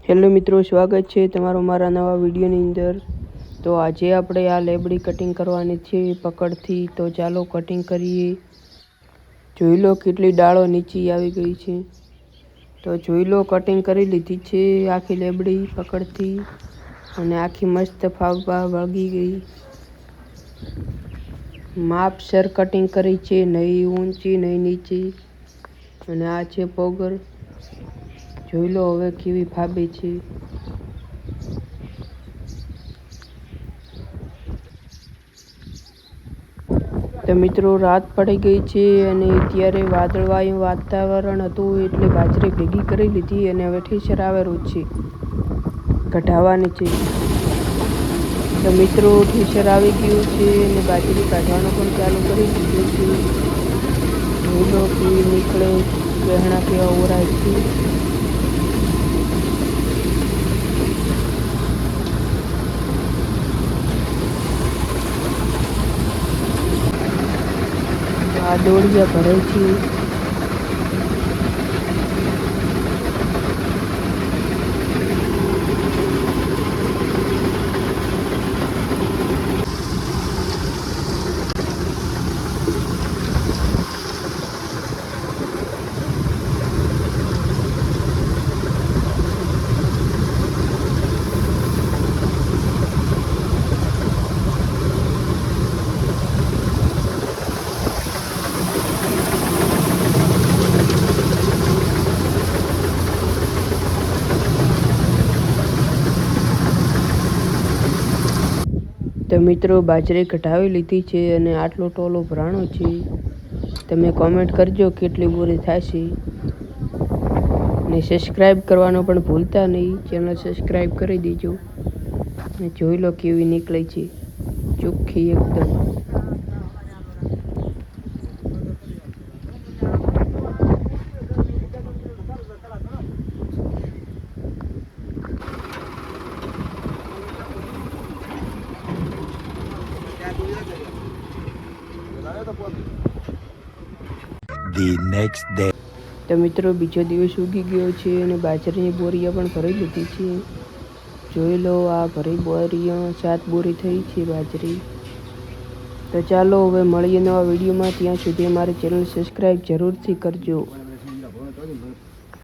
Hello મિત્રો, સ્વાગત છે તમારો મારા નવા વિડીયોની અંદર। તો આજે આપણે આ લેબડી કટિંગ કરવાની છે પકડથી। તો ચાલો કટિંગ કરીએ। જોઈ લો કેટલી ડાળો નીચે આવી ગઈ છે। તો જોઈ લો કટિંગ કરી લીધી છે આખી લેબડી પકડથી, અને આખી મસ્ત ફાવવા વળગી ગઈ। માપસર કટિંગ કરી છે, નહીં ઊંચી નહીં નીચી। અને આ છે પોગર, જોઈ લો હવે કેવી ફાબે છે। તો મિત્રો રાત પડી ગઈ છે અને ત્યારે વાદળવાયું વાતાવરણ હતું, એટલે બાજરી ભેગી કરી લીધી અને હવે ઠેસર આવેલું છે કઢાવવાની છે। તો મિત્રો ઠેસર આવી ગયું છે અને બાજરી કાઢવાનું પણ ચાલુ કરી દીધું છે। જોઈ લો કેવી નીકળે, ગહેણા કેવા ઓરાય છે। આ દોડિયા ભરે છે। તો મિત્રો બાજરી કઢાવી લીધી છે અને આટલો ટોલો ભરાણો છે। તમે કોમેન્ટ કરજો કેટલી બોરી થશે, ને સબસ્ક્રાઈબ કરવાનું પણ ભૂલતા નહીં। ચેનલ સબસ્ક્રાઈબ કરી દેજો। અને જોઈ લો કેવી નીકળે છે, ચોખ્ખી એકદમ। The next day. તો મિત્રો બીજો દિવસ ઉગી ગયો છે અને બાજરીની બોરીઓ પણ ભરી લીધી છે। જોઈ લો આ ભરી બોરીઓ 7 બોરી થઈ છે બાજરી। તો ચાલો હવે મળીએ નવા વિડીયોમાં, ત્યાં સુધી અમારી ચેનલ સબસ્ક્રાઈબ જરૂરથી કરજો।